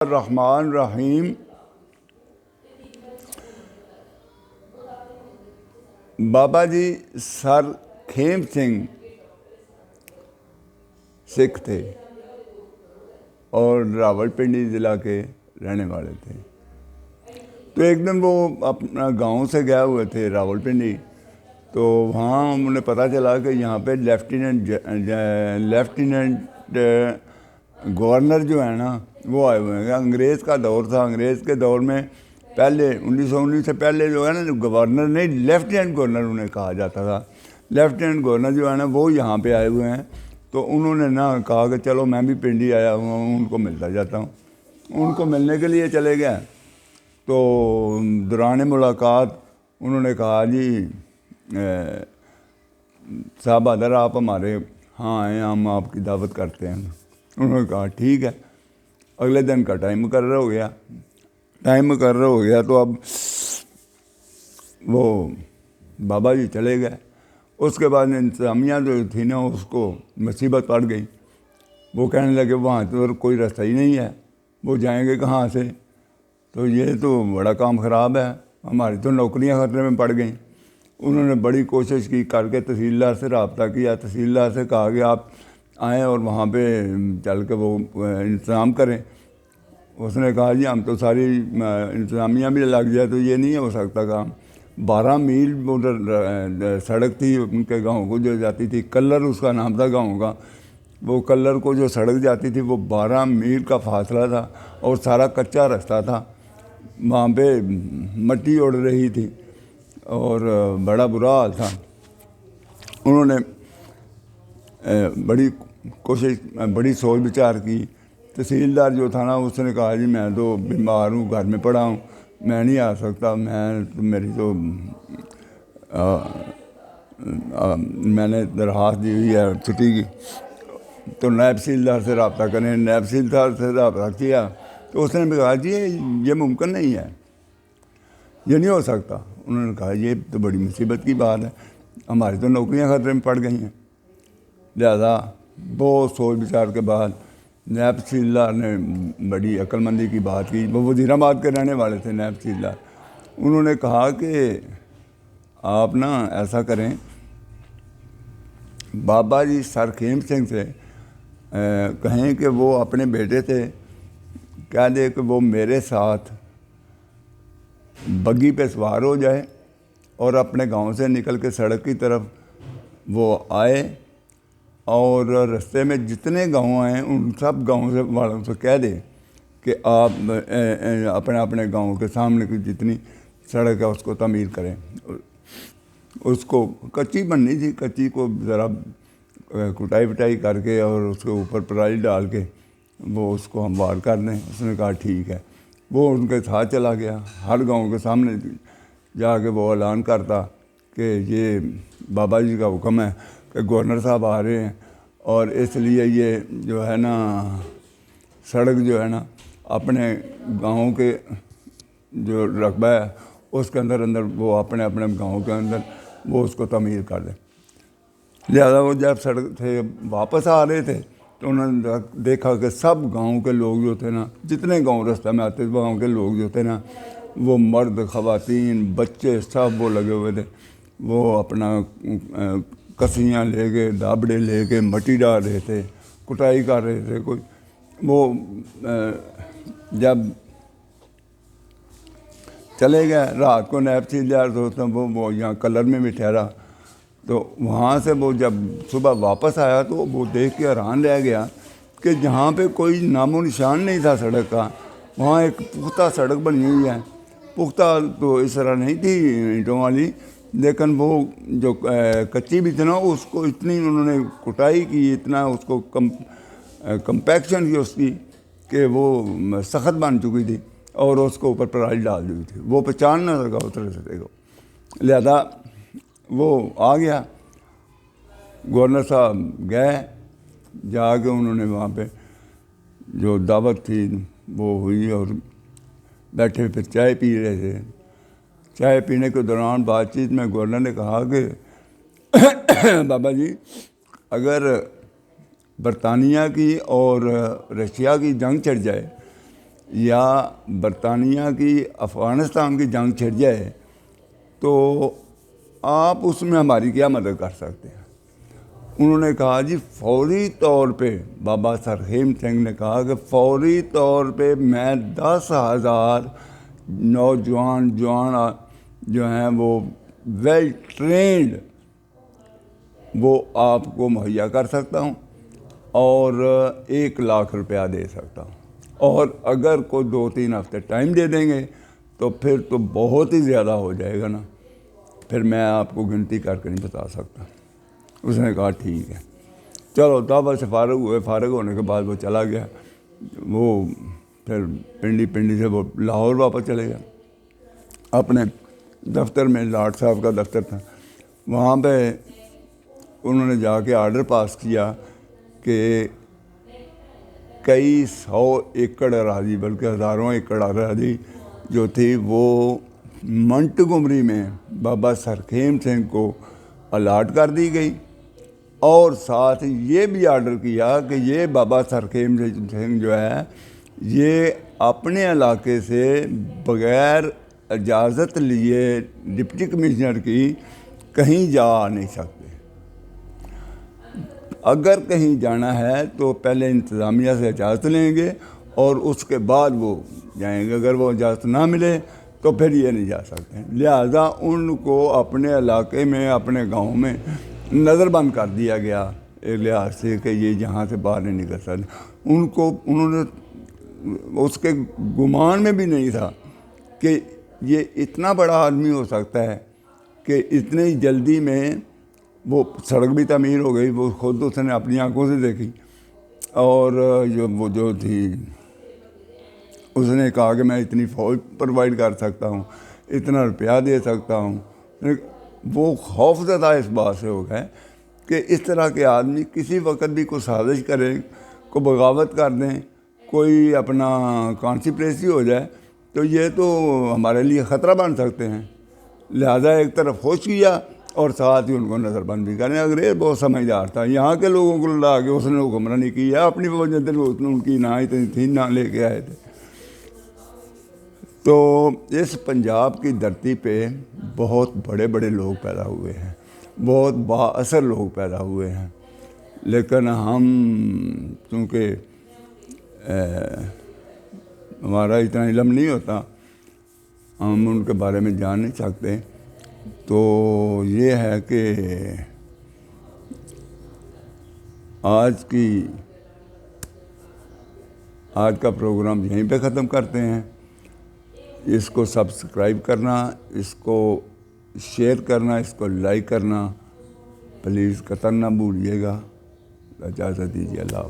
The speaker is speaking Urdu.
الرحمن الرحیم۔ بابا جی سر کھیم سنگھ سکھ تھے اور راول پنڈی ضلع کے رہنے والے تھے۔ تو ایک دن وہ اپنا گاؤں سے گئے ہوئے تھے راول پنڈی، تو وہاں انہیں پتہ چلا کہ یہاں پہ لیفٹیننٹ گورنر جو ہے نا وہ آئے ہوئے ہیں۔ انگریز کا دور تھا، انگریز کے دور میں پہلے 1919 سے پہلے جو ہے نا گورنر نہیں، لیفٹیننٹ گورنر انہیں کہا جاتا تھا۔ لیفٹیننٹ گورنر جو ہے نا وہ یہاں پہ آئے ہوئے ہیں، تو انہوں نے نا کہا کہ چلو میں بھی پنڈی آیا ہوا ہوں، ان کو ملتا جاتا ہوں۔ ان کو ملنے کے لیے چلے گئے، تو دوران ملاقات انہوں نے کہا جی صاحب ادھر آپ ہمارے ہاں آئیں، ہم آپ کی دعوت کرتے ہیں۔ انہوں نے کہا ٹھیک ہے۔ اگلے دن کا ٹائم مقرر ہو گیا، تو اب وہ بابا جی چلے گئے۔ اس کے بعد انتظامیہ جو تھی نا اس کو مصیبت پڑ گئی۔ وہ کہنے لگے وہاں تو کوئی رستہ ہی نہیں ہے، وہ جائیں گے کہاں سے؟ تو یہ تو بڑا کام خراب ہے، ہماری تو نوکریاں خطرے میں پڑ گئیں۔ انہوں نے بڑی کوشش کی، کر کے تحصیلدار سے رابطہ کیا، تحصیلدار سے کہا کہ آپ آئیں اور وہاں پہ چل کے وہ انتظام کریں۔ اس نے کہا جی ہم تو ساری انتظامیہ بھی لگ جائے تو یہ نہیں ہو سکتا کام۔ 12 میل سڑک تھی ان کے گاؤں کو جو جاتی تھی، کلر اس کا نام تھا گاؤں کا۔ وہ کلر کو جو سڑک جاتی تھی وہ 12 میل کا فاصلہ تھا اور سارا کچا رستہ تھا، وہاں پہ مٹی اڑ رہی تھی اور بڑا برا حال تھا۔ انہوں نے بڑی کوشش، بڑی سوچ بچار کی۔ تحصیلدار جو تھا نا اس نے کہا جی میں تو بیمار ہوں، گھر میں پڑا ہوں، میں نہیں آ سکتا، میں نے درخواست دی ہوئی ہے چھٹی کی، تو نائب تحصیلدار سے رابطہ کریں۔ نائب تحصیلدار سے رابطہ کیا تو اس نے بھی کہا جی یہ ممکن نہیں ہے، یہ نہیں ہو سکتا۔ انہوں نے کہا یہ تو بڑی مصیبت کی بات ہے، ہماری تو نوکریاں خطرے میں پڑ گئی ہیں۔ لہذا بہت سوچ بچار کے بعد نائب تحصیلدار نے بڑی عقل مندی کی بات کی۔ وہ وزیر آباد کے رہنے والے تھے نائب تحصیلدار۔ انہوں نے کہا کہ آپ نا ایسا کریں، بابا جی سر کھیم سنگھ سے کہیں کہ وہ اپنے بیٹے سے کہہ دے کہ وہ میرے ساتھ بگی پہ سوار ہو جائے اور اپنے گاؤں سے نکل کے سڑک کی طرف وہ آئے، اور رستے میں جتنے گاؤں آئیں ان سب گاؤں سے والوں سے کہہ دے کہ آپ اپنے گاؤں کے سامنے کی جتنی سڑک ہے اس کو تعمیر کریں۔ اس کو کچی بننی تھی، کچی کو ذرا کٹائی وٹائی کر کے اور اس کے اوپر پرالی ڈال کے وہ اس کو ہموار کر دیں۔ اس نے کہا ٹھیک ہے۔ وہ ان کے ساتھ چلا گیا، ہر گاؤں کے سامنے جا کے وہ اعلان کرتا کہ یہ بابا جی کا حکم ہے کہ گورنر صاحب آ رہے ہیں، اور اس لیے یہ جو ہے نا سڑک جو ہے نا اپنے گاؤں کے جو رقبہ ہے اس کے اندر وہ اپنے گاؤں کے اندر وہ اس کو تعمیر کر دیں۔ لہٰذا وہ جب سڑک سے واپس آ رہے تھے تو انہوں نے دیکھا کہ سب گاؤں کے لوگ جو تھے نا، جتنے گاؤں رستہ میں آتے گاؤں کے لوگ جو تھے نا، وہ مرد، خواتین، بچے سب وہ لگے ہوئے تھے۔ وہ اپنا کسیاں لے کے، دابڑے لے کے مٹی ڈال رہے تھے، کٹائی کر رہے تھے۔ کوئی وہ جب چلے گئے رات کو نائب تحصیلدار دوست وہ یہاں کلر میں بھی ٹھہرا، تو وہاں سے وہ جب صبح واپس آیا تو وہ دیکھ کے حیران رہ گیا کہ جہاں پہ کوئی نام و نشان نہیں تھا سڑک کا، وہاں ایک پختہ سڑک بنی ہوئی ہے۔ پختہ تو اس طرح نہیں تھی اینٹوں والی، لیکن وہ جو کچی بھی تھی نا اس کو اتنی انہوں نے کٹائی کی، اتنا اس کو کمپیکشن کی اس کی کہ وہ سخت بن چکی تھی، اور اس کو اوپر پرالی ڈال دی تھی، وہ پہچان نہ سکا اتر سکے کو۔ لہذا وہ آ گیا۔ گورنر صاحب گئے، جا کے انہوں نے وہاں پہ جو دعوت تھی وہ ہوئی، اور بیٹھے پھر چائے پی رہے تھے۔ چائے پینے کے دوران بات چیت میں گورنر نے کہا کہ بابا جی اگر برطانیہ کی اور رشیا کی جنگ چھڑ جائے یا برطانیہ کی افغانستان کی جنگ چھڑ جائے تو آپ اس میں ہماری کیا مدد کر سکتے ہیں؟ انہوں نے کہا جی فوری طور پہ، بابا سرخیم سنگھ نے کہا کہ فوری طور پہ میں 10,000 نوجوان جو ہیں وہ ویل ٹرینڈ وہ آپ کو مہیا کر سکتا ہوں اور 1,00,000 روپیہ دے سکتا ہوں، اور اگر کوئی 2-3 ہفتے ٹائم دے دیں گے تو پھر تو بہت ہی زیادہ ہو جائے گا نا، پھر میں آپ کو گنتی کر کے نہیں بتا سکتا۔ اس نے کہا ٹھیک ہے، چلو دعوت سے فارغ ہوئے، فارغ ہونے کے بعد وہ چلا گیا، وہ پھر پنڈی سے وہ لاہور واپس چلے گیا، اپنے دفتر میں لاٹ صاحب کا دفتر تھا، وہاں پہ انہوں نے جا کے آرڈر پاس کیا کہ کئی 100 ایکڑ اراضی، بلکہ ہزاروں ایکڑ اراضی جو تھی وہ منٹگمری میں بابا سرخیم سنگھ کو الاٹ کر دی گئی، اور ساتھ یہ بھی آرڈر کیا کہ یہ بابا سرخیم سنگھ جو ہے یہ اپنے علاقے سے بغیر اجازت لیے ڈپٹی کمشنر کی کہیں جا نہیں سکتے، اگر کہیں جانا ہے تو پہلے انتظامیہ سے اجازت لیں گے اور اس کے بعد وہ جائیں گے، اگر وہ اجازت نہ ملے تو پھر یہ نہیں جا سکتے، لہذا ان کو اپنے علاقے میں، اپنے گاؤں میں نظر بند کر دیا گیا ایک لحاظ سے کہ یہ یہاں سے باہر نہیں نکل سکتے۔ انہوں نے اس کے گمان میں بھی نہیں تھا کہ یہ اتنا بڑا آدمی ہو سکتا ہے کہ اتنی جلدی میں وہ سڑک بھی تعمیر ہو گئی، وہ خود اس نے اپنی آنکھوں سے دیکھی، اور وہ جو تھی اس نے کہا کہ میں اتنی فوج پرووائڈ کر سکتا ہوں، اتنا روپیہ دے سکتا ہوں۔ وہ خوف زدہ اس بات سے ہو گئے کہ اس طرح کے آدمی کسی وقت بھی کوئی سازش کریں، کوئی بغاوت کر دیں، کوئی اپنا کانسپریسی ہو جائے تو یہ تو ہمارے لیے خطرہ بن سکتے ہیں، لہذا ایک طرف خوش کیا اور ساتھ ہی ان کو نظر بند بھی کریں۔ انگریز بہت سمجھدار تھا، یہاں کے لوگوں کو لا کے اس نے حکمرانی کی ہے، اپنی فوج ان کی نہ اتنی تھی، نہ لے کے آئے تھے۔ تو اس پنجاب کی دھرتی پہ بہت بڑے بڑے لوگ پیدا ہوئے ہیں، بہت با اثر لوگ پیدا ہوئے ہیں، لیکن ہم چونکہ ہمارا اتنا علم نہیں ہوتا، ہم ان کے بارے میں جان نہیں سکتے، تو یہ ہے کہ آج کا پروگرام یہیں پہ ختم کرتے ہیں۔ اس کو سبسکرائب کرنا، اس کو شیئر کرنا، اس کو لائک کرنا پلیز قطعاً نہ بھولیے گا۔ اجازت دیجیے، اللہ حافظ۔